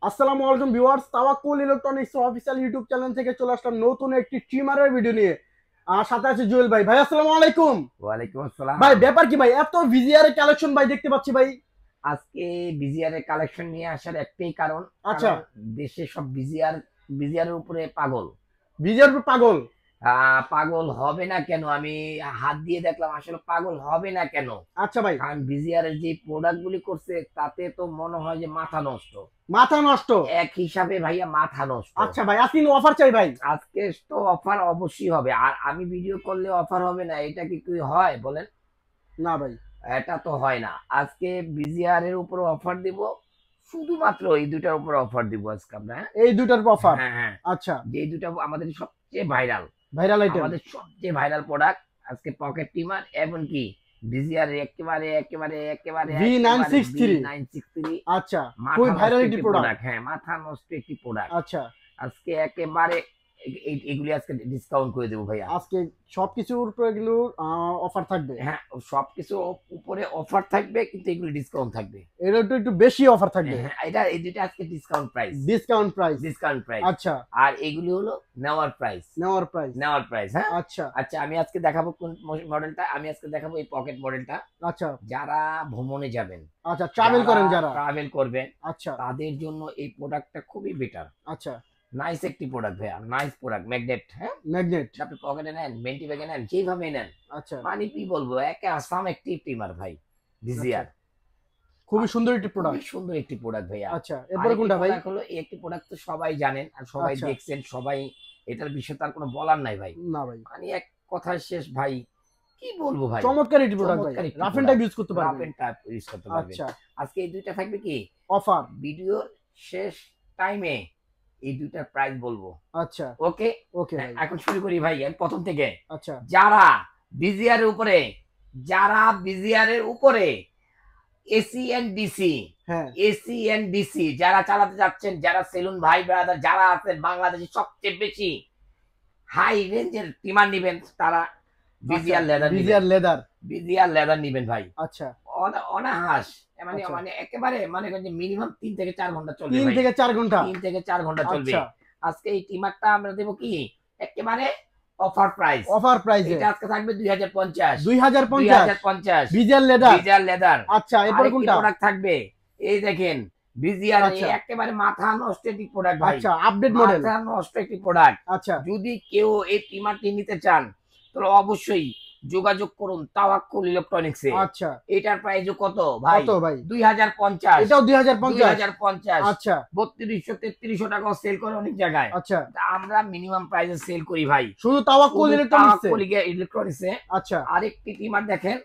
আসসালামু আলাইকুম ভিউয়ার্স, তাওয়াক্কুল ইলেকট্রনিক্স অফিসিয়াল ইউটিউব চ্যানেল থেকে চলে আসলাম নতুন একটি ট্রিমারের ভিডিও নিয়ে। আর সাথে আছে জুয়েল ভাই। ভাই আসসালামু আলাইকুম। ওয়ালাইকুম আসসালাম। ভাই ব্যাপার কি ভাই, এত ভিজিআর এর কালেকশন ভাই দেখতে পাচ্ছি ভাই। আজকে বিজিআর এর কালেকশন নিয়ে আসার একটাই কারণ, আচ্ছা, দেশে সব বিজিআর এর উপরে পাগল। ভিজিআর পাগল। পাগল হবে না কেন? আমি হাত দিয়ে দেখলাম, আসলে পাগল হবে না কেন। আচ্ছা ভাই, কারণ বিজিআর এর যে প্রোডাক্ট গুলি করছে তাতে তো মনে হয় যে মাথা নষ্ট। মাথা নষ্ট এক হিসাবে ভাইয়া মাথা নষ্ট। আচ্ছা ভাই, আজকে অফার চাই ভাই। আজকে তো অফার অবশ্যই হবে, আর আমি ভিডিও করলে অফার হবে না, এটা কি হয় বলেন? না ভাই, এটা তো হয় না। আজকে বিজিআর এর উপর অফার দিব, শুধুমাত্র এই দুটার উপর অফার দিব আজকে আমরা। এই দুটার অফার। হ্যাঁ হ্যাঁ, আচ্ছা, যে দুটা আমাদের সবচেয়ে ভাইরাল, ভাইরাল আইটেম, আমাদের সবচেয়ে ভাইরাল প্রোডাক্ট আজকে পকেট টিমার, এবং কি বিজিআর একেবারে একেবারে একেবারে V963। V963। আচ্ছা, খুবই মাথা ভাইরাল নষ্ট একটি একটি প্রোডাক্ট। প্রোডাক্ট। হ্যাঁ, মাথা নষ্ট একটি প্রোডাক্ট। আচ্ছা, আজকে একেবারে এগুলি আজকে ডিসকাউন্ট করে দেবো ভাইয়া। আজকে সবকিছুর উপরে কিন্তু অফার থাকবে। হ্যাঁ, সবকিছু উপরে অফার থাকবে, কিন্তু এগুলি ডিসকাউন্ট থাকবে। এর একটু একটু বেশি অফার থাকবে। হ্যাঁ, এটা এই দুটো আজকে discount price. Discount price. Discount price. আচ্ছা, আর এগুলি হলো নেওয়ার প্রাইস। নেওয়ার প্রাইস। নেওয়ার প্রাইস। হ্যাঁ, আচ্ছা আচ্ছা, আমি আজকে দেখাবো কোন মডেলটা। আমি আজকে দেখাবো এই পকেট মডেলটা। আচ্ছা যারা ভ্রমণে যাবেন, আচ্ছা, ট্রাভেল করেন যারা, ট্রাভেল করবেন, আচ্ছা তাদের জন্য এই প্রোডাক্টটা খুবই বেটার। আচ্ছা, নাইস একটি প্রোডাক্ট ভাইয়া, নাইস প্রোডাক্ট। ম্যাগনেট। হ্যাঁ, ম্যাগনেট। আপনি পকেটে নেন, মেন্টি ব্যাগে নেন, যেভাবে নেন, আচ্ছা, মানে কি বলবো, একে আসাম একটি টিমার ভাই ভিজিআর। খুবই সুন্দর একটি প্রোডাক্ট। খুবই সুন্দর একটি প্রোডাক্ট ভাইয়া। আচ্ছা, এরপরে কোনটা ভাই? হলো এই একটি প্রোডাক্ট তো সবাই জানেন আর সবাই আচ্ছা, দেখছেন, সবাই এটার বিষয়ে তার কোনো বলার নাই ভাই। না ভাই, মানে এক কথায় শেষ ভাই, কি বলবো ভাই, চমৎকার একটি প্রোডাক্ট ভাই, চমৎকার একটি rough and product। Type use করতে রাফ পারবেন। এন্ড টাইপ ইউজ করতে পারবেন। আচ্ছা, আজকে এই দুইটা থাকবে কি অফার। ভিডিওর শেষ টাইমে, এই দুইটার প্রাইস বলবো। আচ্ছা, ওকে ওকে ভাই। এখন শুরু করি ভাই, আমি প্রথম থেকে। আচ্ছা, যারা বিজিআর এর উপরে, যারা বিজিআর এর উপরে এসি এন্ড ডিসি, হ্যাঁ, এসি এন্ড ডিসি যারা চালাতে যাচ্ছেন, যারা সেলুন ভাই ব্রাদার যারা আছেন, বাংলাদেশে সবচেয়ে বেশি হাই রেঞ্জের টিমার নিবেন, তারা বিজিআর লেদার, বিজিআর লেদার, বিজিআর লেদার নিবেন ভাই। আচ্ছা, অনাহাস, মানে আচ্ছা। মানে একেবারে মানে মিনিমাম 3 থেকে 4 ঘন্টা চলবে 3 ভাই। থেকে 4 ঘন্টা। 3 থেকে 4 ঘন্টা চলবে। আচ্ছা, আজকে এই টিমারটা আমরা দেব কি একেবারে অফার প্রাইস। অফার প্রাইসে এটা আজকে থাকবে 2050। 2050 বিজিআর লেদার। বিজিআর লেদার। আচ্ছা, এরপরে কোনটা? প্রোডাক্ট থাকবে, এই দেখেন বিজিআর, আচ্ছা, একেবারে মাথা নষ্ট একটি প্রোডাক্ট ভাই। আচ্ছা, আপডেট মডেল। মাথা নষ্ট একটি প্রোডাক্ট। আচ্ছা, যদি কেউ এই টিমারটি নিতে চান, তাহলে অবশ্যই যোগাযোগ করুন তাওয়াক্কুল ইলেকট্রনিক্সে। আচ্ছা, এটার প্রাইস কত ভাই? কত ভাই? 2050। এটাও 2050। 2050। আচ্ছা, 3200-3300 টাকা সেল করে অনেক জায়গায়। আচ্ছা, আমরা মিনিমাম প্রাইসে সেল করি ভাই, শুধু তাওয়াক্কুল ইলেকট্রনিক্সে। ইলেকট্রনিক্সে। আচ্ছা, আরেকটি টিমার দেখেন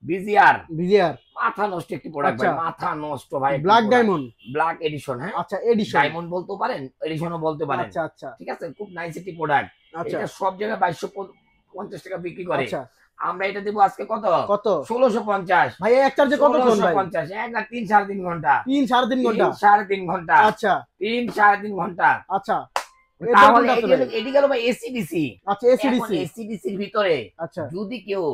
বিজিআর, বিজিআর মাথা নষ্ট একটি প্রোডাক্ট ভাই, আচ্ছা। মাথা নষ্ট ভাই। Black diamond. Black addition. হ্যাঁ, আচ্ছা, এডিশন। ডায়মন্ড বলতে পারেন, এডিশনও বলতে পারেন। আচ্ছা, আচ্ছা, ঠিক আছে, খুব নাইস একটি প্রোডাক্ট। আচ্ছা, এটা সব জায়গায় 2250 টাকা বিক্রি করে। আচ্ছা, আমরা এটা দেবো আজকে কত? কত 1650। ভাই? এক চার্জে কতক্ষণ ভাই? 1650, এক আর 3-3.5 ঘন্টা। 3-3.5 ঘন্টা। 3-3.5 ঘন্টা। আচ্ছা, 3-3.5 ঘন্টা। আচ্ছা, তাহলে এটি গেল ভাই এসিডিসি। আচ্ছা, এসিডিসি। এসিডিসির ভিতরে আচ্ছা, যদি কেউ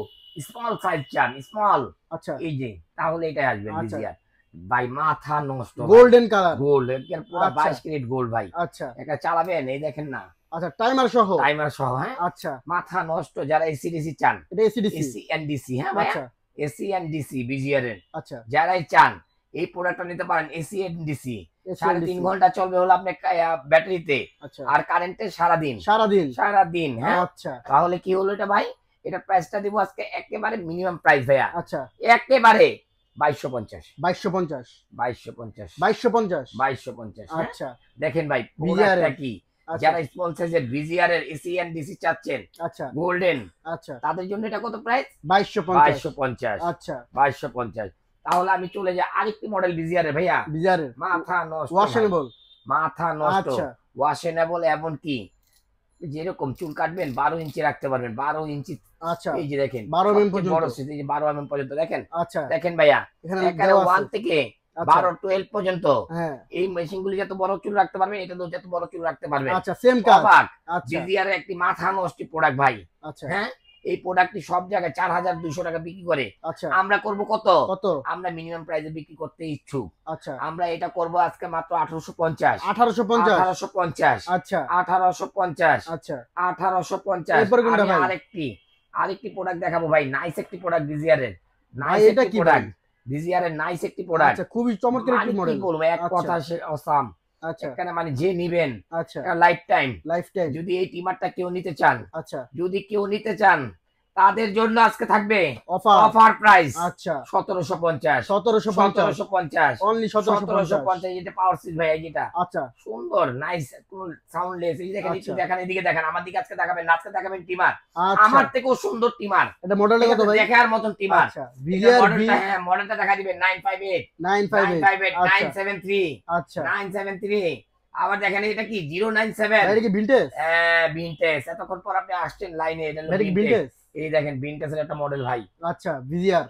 স্মল সাইজ চান, স্মল, আচ্ছা, এই যে, তাহলে এটা আসবে আচ্ছা। বিজিআর ভাই, মাথা নষ্ট। Golden colour. গোল্ড, এর পুরো আচ্ছা। 22 ক্যারেট গোল্ড ভাই। আচ্ছা, এটা চালাবেন, এই দেখেন না, আচ্ছা, টাইমার সহ। টাইমার সহ। হ্যাঁ, আচ্ছা, মাথা নষ্ট। যারা এসিডিসি চান, এটা এসিডিসি। এসি এন্ড ডিসি, হ্যাঁ ভাই, আচ্ছা, এসি এন্ড ডিসি বিজিআর এর আচ্ছা, যারাই চান এই প্রোডাক্টটা নিতে পারেন। এসি এন্ড ডিসি এসি 3.5 ঘন্টা চলবে হলো আপনার ব্যাটারিতে, আচ্ছা, আর কারেন্টে সারাদিন। সারাদিন। সারাদিন। হ্যাঁ, আচ্ছা, তাহলে কি হলো এটা ভাই? এটা প্রাইসটা দিব আজকে একেবারে মিনিমাম প্রাইস ভাইয়া, আচ্ছা, একেবারে 2250। 2250। 2250। 2250। 2250। আচ্ছা, দেখেন ভাই বিজিআর প্রোডাক্টটা এর। কি। আচ্ছা, যারা স্মল সাইজের বিজিআর এর এসি এন্ড ডিসি চাচ্ছেন, আচ্ছা, গোল্ডেন, আচ্ছা, তাদের জন্য এটা কত প্রাইস? 2250। 2250। আচ্ছা, 2250। তাহলে আমি চলে যাই আরেকটি মডেল বিজিআর এর ভাইয়া, বিজিআর এর মাথা নষ্ট ভাই, ওয়াশেবল। মাথা নষ্ট। আচ্ছা, ওয়াশেবল, এমন কি যেরকম চুল কাটবেন 12 ইঞ্চি রাখতে পারবেন, 12 ইঞ্চি। আচ্ছা, এই যে দেখেন 12 mm সবচেয়ে বড় পর্যন্ত। সাইজ, এই যে 12 mm পর্যন্ত দেখেন। আচ্ছা, দেখেন ভাইয়া, এখানে এখানে দেওয়া 1 আছে। থেকে আচ্ছা, 12-12 পর্যন্ত হ্যাঁ, এই মেশিনগুলি যত বড় চুল রাখতে পারবেন, এটা তো যত বড় চুল রাখতে পারবেন। আচ্ছা, সেম কাজ। অবাক। আচ্ছা, বিজিআর একটি মাথা নষ্ট প্রোডাক্ট ভাই। আচ্ছা, হ্যাঁ, এই প্রোডাক্টটি সব জায়গায় 4200 টাকা বিক্রি করে, আচ্ছা আমরা করব কত? কত? আমরা মিনিমাম প্রাইসে বিক্রি করতে ইচ্ছুক। আচ্ছা আমরা এটা করব আজকে মাত্র 1850। 1850 আচ্ছা 1850 আচ্ছা 1850। এরপরে কোনটা ভাই? আরেকটি প্রোডাক্ট দেখাবো ভাই, নাইস একটি প্রোডাক্ট ডিজিআর এর, ভাই নাইস এটা একটি কি প্রোডাক্ট ডিজিআর এর, নাইস একটি প্রোডাক্ট। আচ্ছা খুবই চমৎকার একটি মডেল। কি বলবো, এক আচ্ছা। কথা সে অসাম। আচ্ছা এখানে মানে যে নিবেন আচ্ছা লাইফ টাইম, লাইফ টাইম যদি এই টিমারটা কেউ নিতে চান, আচ্ছা যদি কেউ নিতে চান, তাদের জন্য আজকে থাকবে অফার অফার প্রাইস আচ্ছা 1750। 1750 অনলি 1750 এটা পাওয়ার সিট ভাই, যেটা আচ্ছা সুন্দর নাইস, কোন সাউন্ডলেস। এই দেখেন, একটু আচ্ছা। দেখেন, এদিকে দেখেন, আমার দিকে আজকে দেখাবেন না, আজকে দেখাবেন টিমার আচ্ছা আমার থেকেও সুন্দর টিমার, এটা মডেলটা কত ভাই? দেখার মতন টিমার। আচ্ছা ভিআর বি হ্যাঁ, মডেলটা দেখা দিবেন 958 958 আচ্ছা 973 আচ্ছা 973। আবার দেখেন এটা কি 097। এটা কি ভিনটেজ? হ্যাঁ ভিনটেজ। এতক্ষণ পর আপনি আসছেন লাইনে, এটা এটা কি ভিনটেজ? এই দেখেন ভিনটেজের একটা মডেল ভাই, আচ্ছা ভিআর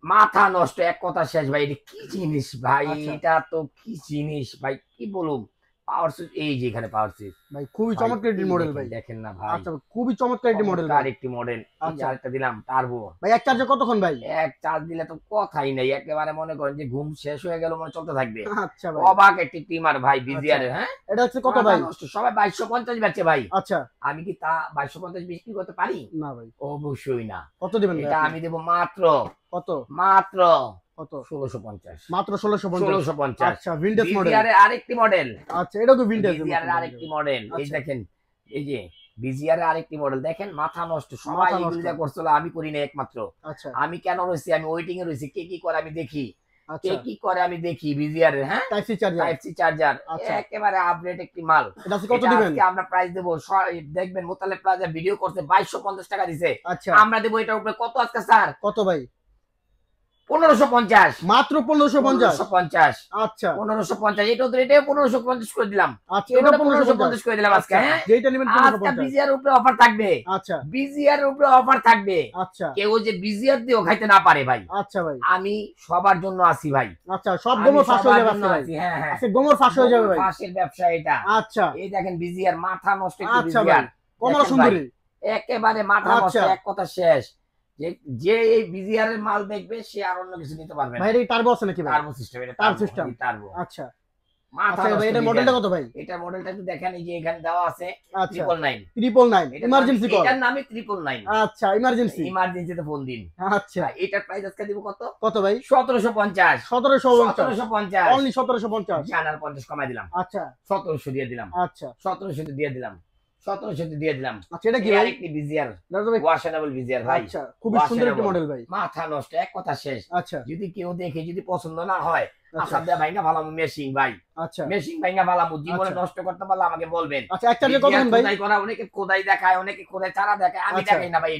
মাথা নষ্ট, এক কথা শেষ ভাই। এটা কি জিনিস ভাই, আচ্ছা। এটা তো কি জিনিস ভাই, কি বলুম। পাওয়ার সুইচ, এই যে এখানে পাওয়ার সুইচ ভাই খুবই চমৎকার একটি মডেল ভাই। দেখেন না ভাই, আচ্ছা খুবই চমৎকার একটি মডেল চমৎকার একটি মডেল। আচ্ছা। আরেকটা দিলাম টার্বো ভাই এক চার্জে কতক্ষণ ভাই? এক চার্জ দিলে তো কথাই নেই, একেবারে মনে করেন যে ঘুম শেষ হয়ে গেল মনে চলতে থাকবে। আচ্ছা ভাই অবাক একটি টিমার ভাই বিজিআর এর। হ্যাঁ এটা হচ্ছে কত ভাই? মাথা নষ্ট, সবাই 2250 বেচে ভাই, আচ্ছা আমি কি তা 2250 বিক্রি করতে পারি? না ভাই অবশ্যই না। কত দিবেন ভাই এটা আপনি? আমি দেবো মাত্র কত মাত্র কত? 1650। মাত্র 1650 1650। আচ্ছা ভিনটেজ মডেল। বিজিআর এর আরেকটি মডেল, আচ্ছা এটা তো ভিনটেজ বিজিআর এর আরেকটি মডেল। এই আচ্ছা। দেখেন, এই যে বিজিআর এর আরেকটি মডেল দেখেন, মাথা নষ্ট। সবাই মাথা নষ্ট। এগুলো যা করছিল, আমি করি না একমাত্র। আচ্ছা আমি কেন রয়েছি, আমি ওয়েটিং এ রয়েছি, কে কি করে আমি দেখি, কে আচ্ছা কি করে আমি দেখি বিজিআর এর। হ্যাঁ type C charger type C charger, আচ্ছা। একেবারে আপডেট একটি মাল। এটা আছে কত এটা দিবেন? আজকে আমরা প্রাইস দেবো, দেখবেন মোতালেব প্লাজা ভিডিও করতে 2250 টাকা দিছে, আচ্ছা আমরা দেবো এটার উপরে কত আজকে স্যার? কত ভাই? 1550। মাত্র 1550 1550। আচ্ছা 1550। এটা 1550 করে দিলাম, আচ্ছা এটা এটা 1550 1550 করে দিলাম আজকে। হ্যাঁ যেটা নেবেন আজকে 1550 বিজিআর উপরে অফার থাকবে, আচ্ছা বিজিআর উপরে অফার থাকবে। আচ্ছা কেউ যে বিজিআর দিয়েও খাইতে না পারে ভাই, আচ্ছা ভাই আমি সবার জন্য আসি ভাই, আচ্ছা সব আমি গোমর ফাঁস হয়ে সবার যাবে জন্য আজকে ভাই। আছি। হ্যাঁ হ্যাঁ, আজকে গোমর ফাঁস হয়ে যাবে ভাই। ফাঁসের ব্যবসা এটা। আচ্ছা এই দেখেন বিজিআর, মাথা নষ্ট একটি আচ্ছা বিজিআর, ভাই কমলা সুন্দরী একেবারে মাথা নষ্ট, আচ্ছা। এক কথা শেষ। যে এই বিজিআর এর মাল দেখবে সে আর অন্য কিছু নিতে পারবে না। ভাই এটা টার্বো আছে নাকি ভাই? টার্বো সিস্টেম, এটা টার্বো সিস্টেম টার্বো। আচ্ছা মাথা আচ্ছা ভাই এটা মডেলটা কত ভাই? এটা মডেলটা একটু দেখেন, এই যে এখানে দেওয়া আছে আচ্ছা 999। 999 ইমার্জেন্সি কল। এটার নামে 999। আচ্ছা ইমার্জেন্সি ইমার্জেন্সিতে ফোন দিন। আচ্ছা এটার প্রাইস আজকে দিব কত? কত ভাই? 1750। 1750 1750 অনলি 1750 জানার 50 কমাই দিলাম, আচ্ছা 1700 দিয়ে দিলাম, আচ্ছা 1700 দিয়ে দিলাম, 1700 দিয়ে দিলাম। আচ্ছা এটা কি এই ভাই? আরেকটি বিজিআর, দাদা ভাই ওয়াশেবল বিজিআর ভাই, আচ্ছা খুবই সুন্দর একটা মডেল ভাই। মাথা নষ্ট, এক কথা শেষ। আচ্ছা যদি কেউ দেখে যদি পছন্দ না হয়, আচ্ছা আসাদ দেয়া ভাইঙ্গা ভালো মেশিং ভাই, আচ্ছা মেশিং ভাইঙ্গা ভালো, জীবনে আচ্ছা। নষ্ট করতে পারলে আমাকে বলবেন। আচ্ছা এক চার্জে কত ভাই? খোদাই করা, অনেকে খোদাই দেখায়, অনেকে খোদাই চারা দেখায়, আমি আচ্ছা। দেখাই না ভাই।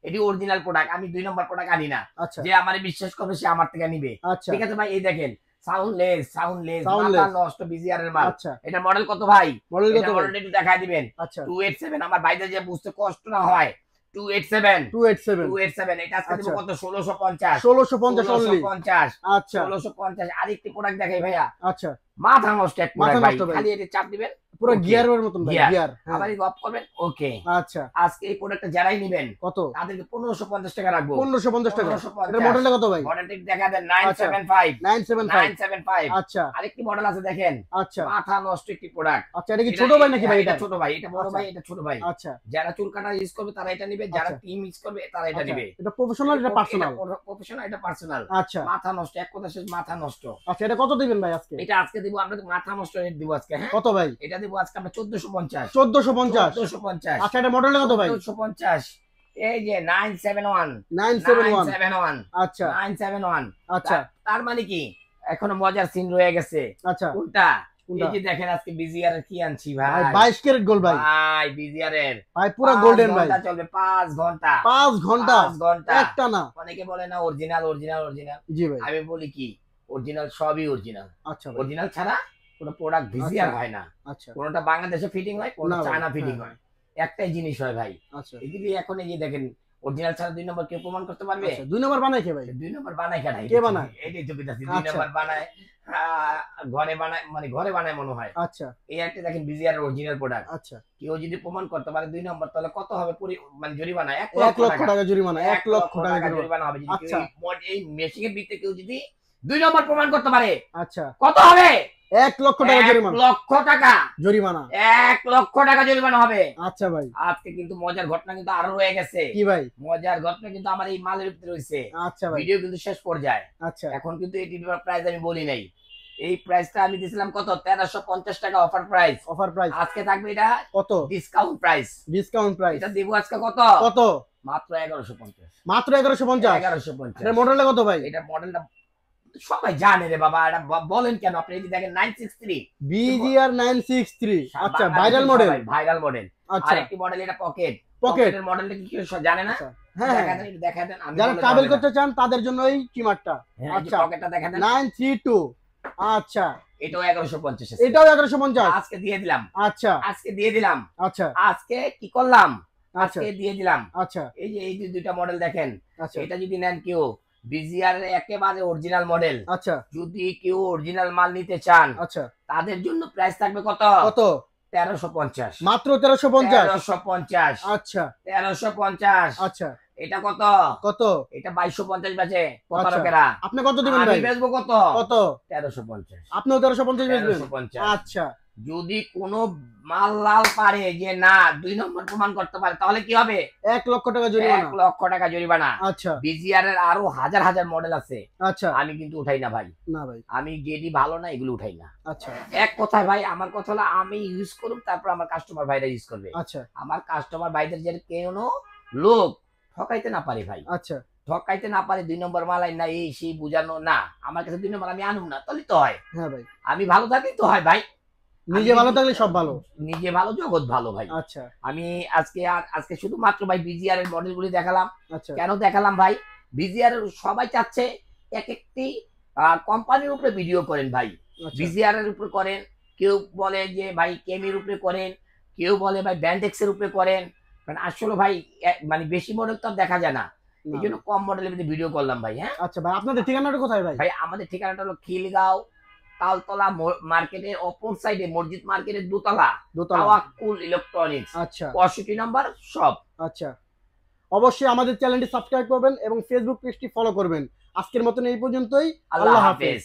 এটি অরিজিনাল প্রোডাক্ট, আমি 2 নম্বর প্রোডাক্ট আনি না। আচ্ছা যে আমারে বিশ্বাস করবে সে আমার থেকে নিবে, আচ্ছা ঠিক আছে ভাই। এই দেখেন সাউন্ডলেস, Soundless। মাথা নষ্ট বিজিআর এর মাল। আচ্ছা এটা মডেল কত ভাই? মডেল কত এটা ভাই? মডেল একটু দেখাই দিবেন। আচ্ছা 287, আমার ভাইদের যে বুঝতে কষ্ট না হয়, 287 287 287। এটা আজকে দিব আচ্ছা। কত? 1650। 1650 অনলি 1650। আচ্ছা 1650। আরেকটি প্রোডাক্ট দেখাই ভাইয়া, আচ্ছা মাথা নষ্ট এক মাথা প্রোডাক্ট ভাই, নষ্ট ভাই। খালি এটা চাপ দিবেন, পুরো Okay. গিয়ারের মতন ভাই Gear। গিয়ার আবার অফ করবেন, ওকে। আচ্ছা আজকে এই প্রোডাক্টটা যারাই নেবেন কত? তাদেরকে 1550 টাকা রাখবো। 1550 টাকা 1550। এটা মডেলটা কত ভাই? মডেলটা দেখা দেন আচ্ছা। 975 975 975। আচ্ছা আরেকটি মডেল আছে দেখেন, আচ্ছা মাথা নষ্ট একটি প্রোডাক্ট। আচ্ছা এটা কি ছোট ভাই নাকি ভাই? এটা এটা ছোট ভাই, এটা বড় আচ্ছা। ভাই, এটা ছোট ভাই। আচ্ছা যারা চুল কাটা ইউজ করবে তারা এটা নেবে, যারা আচ্ছা। টিম ইউজ করবে তারা এটা আচ্ছা, নেবে। এটা প্রফেশনাল এটা পার্সোনাল? প্রফেশনাল, এটা পার্সোনাল। আচ্ছা মাথা নষ্ট, এক কথা শেষ, মাথা নষ্ট। আচ্ছা এটা কত দিবেন ভাই আজকে? এটা আজকে দিব আমরা, মাথা নষ্ট রেট দিব আজকে। হ্যাঁ কত ভাই? এটা দিব আজকে আমরা 1450। 1450 1450। আচ্ছা এটা মডেলটা কত ভাই? 1450। এই যে 971 971 971 আচ্ছা 971। আচ্ছা তার মানে কি এখনো মজার সিন রয়ে গেছে। আচ্ছা কোনটা? কোনটা? এই যে দেখেন আজকে বিজিআর এর কি আনছি ভাই ভাই, 22 ক্যারেট গোল্ড ভাই। ভাই বিজিআর এর ভাই পুরো গোল্ডেন ভাই। চলবে 5 ঘন্টা, 5 ঘন্টা 5 ঘন্টা। একটা না। অনেকে বলে না অরিজিনাল অরিজিনাল অরিজিনাল, জি ভাই আমি বলি কি অরিজিনাল, সবই অরিজিনাল। আচ্ছা ভাই অরিজিনাল ছাড়া কোনো প্রোডাক্ট বিজিআর আচ্ছা। হয় না। আচ্ছা কোনটা বাংলাদেশে ফিটিং হয়, কোনটা না ভাই, চায়না ফিটিং হ্যাঁ, হয়, একটাই জিনিস হয় ভাই। আচ্ছা এদিকে এখন এই যে দেখেন অরিজিনাল ছাড়া 2 নম্বর কেউ প্রমাণ করতে পারবে? আচ্ছা 2 নম্বর বানায় কে ভাই? 2 নম্বর বানায় কেন? কে বানায়? এটাই তো বিদাসি 2 আচ্ছা নম্বর বানায় ঘরে বানায়, মানে ঘরে বানায় মনে হয়। আচ্ছা এই একটা দেখেন বিজিআর অরিজিনাল প্রোডাক্ট, আচ্ছা কেউ যদি প্রমাণ করতে পারে 2 নম্বর, তাহলে কত হবে মানে জরিমানা? 1 1 লক্ষ লক্ষ টাকা। টাকা জরিমানা, 1 1 লক্ষ লক্ষ টাকা টাকা জরিমানা। জরিমানা হবে যদি কেউ আচ্ছা এই মেশিনের ভিতরে কেউ যদি 2 নম্বর প্রমাণ করতে পারে। আচ্ছা কত হবে? 1 লক্ষ টাকা 1 জরিমানা, লক্ষ টাকা জরিমানা। 1 লক্ষ টাকা জরিমানা হবে। আচ্ছা ভাই আজকে কিন্তু মজার ঘটনা কিন্তু আরো রয়ে গেছে। কি ভাই? মজার ঘটনা কিন্তু আমার এই মালের ভিতরে রয়েছে। আচ্ছা ভাই ভিডিও কিন্তু শেষ পর্যায়ে। আচ্ছা এখন কিন্তু এই টিভির প্রাইস আমি বলি নাই। এই প্রাইসটা আমি দিছিলাম কত? 1350 টাকা অফার প্রাইস। অফার প্রাইস আজকে থাকবে এটা কত? Discount price. ডিসকাউন্ট প্রাইস এটা দেব আজকে কত? কত? মাত্র 1150। মাত্র 1150। 1150 এর মডেলটা কত ভাই? এটা মডেলটা সবাই জানে রে বাবা, এটা বলেন কেন আপনি? এই যে দেখেন 963 BGR 963। আচ্ছা ভাইরাল মডেল, ভাইরাল মডেল। আচ্ছা আরেকটি মডেল এটা পকেট। পকেট পকেটের মডেলটা কি কেউ জানে না? আচ্ছা হ্যাঁ দেখা হ্যাঁ, দেন, একটু দেখা দেন। আমি যারা বলে ট্রাভেল যাবে করতে না। চান তাদের জন্য এই ট্রিমারটা। হ্যাঁ, এই যে আচ্ছা পকেটটা দেখা দেন। 932। আচ্ছা এটাও 1150 আছে। এটাও 1150। আজকে দিয়ে দিলাম। আচ্ছা আজকে দিয়ে দিলাম। আচ্ছা আজকে কি করলাম? আচ্ছা আজকে দিয়ে দিলাম। আচ্ছা এই যে দুইটা মডেল দেখেন, আচ্ছা এটা যদি নেন কেউ বিজিআর একেবারে অরিজিনাল মডেল, আচ্ছা যদি কেউ অরিজিনাল মাল নিতে চান আচ্ছা তাদের জন্য প্রাইস থাকবে কত? কত? 1350। মাত্র 1350। 1350। আচ্ছা 1350। আচ্ছা এটা কত? কত? এটা 2250 বেচে প্রতারকেরা। আপনি কত দিবেন আমি ভাই? বেচবো কত? কত? 1350। আপনিও 1350 বেচবেন? 1350। আচ্ছা যদি কোনো মাল লাল পারে যে না 2 নম্বর প্রমাণ করতে পারে, তাহলে কি হবে? 1 লক্ষ টাকা জরিমানা। 1 লক্ষ টাকা জরিমানা। আচ্ছা বিজিআর এর আরো হাজার হাজার মডেল আছে, আচ্ছা আমি কিন্তু উঠাই না ভাই। না ভাই আমি যেটি ভালো না এগুলো উঠাই না। আচ্ছা এক কথায় ভাই, আমার কথা হলো আমি ইউজ করব, তারপর আমার কাস্টমার ভাইরা ইউজ করবে। আচ্ছা আমার কাস্টমার ভাইদের যে কেন লোক ঠকাইতে না পারে ভাই, আচ্ছা ঠকাইতে না পারে 2 নম্বর মালাই না এই সেই বুঝানো না। আমার কাছে 2 নম্বর আমি আনুম না, তাহলে তো হয়। হ্যাঁ ভাই, আমি ভালো থাকলেই তো হয় ভাই। নিজে ভালো থাকলে সব ভালো। নিজে ভালো জগৎ ভালো ভাই। আচ্ছা আমি আজকে শুধুমাত্র ভাই বিজিআর এর মডেলগুলি দেখালাম। আচ্ছা কেন দেখালাম ভাই? বিজিআর এর সবাই চাচ্ছে এক একটি কোম্পানির উপরে ভিডিও করেন ভাই। আচ্ছা বিজিআর এর উপরে করেন, কেউ বলে যে ভাই কেমির উপরে করেন, কেউ বলে ভাই ব্যান্ডেক্স এর উপরে করেন। মানে আসলে ভাই মানে বেশি মডেল তো আর দেখা যায় না, এই জন্য কম মডেলের মধ্যে ভিডিও করলাম ভাই। হ্যাঁ আচ্ছা ভাই, আপনাদের ঠিকানাটা কোথায় ভাই? ভাই আমাদের ঠিকানাটা হলো খিলগাঁও তালতলা মার্কেটের অপর সাইডে, মসজিদ মার্কেটের দোতলা, দোতলা। তাওয়াক্কুল ইলেকট্রনিক্স, আচ্ছা 65 নম্বর সব। আচ্ছা অবশ্যই আমাদের চ্যানেলটি সাবস্ক্রাইব করবেন এবং ফেসবুক পেজটি ফলো করবেন। আজকের মতন এই পর্যন্তই। আল্লাহ হাফেজ।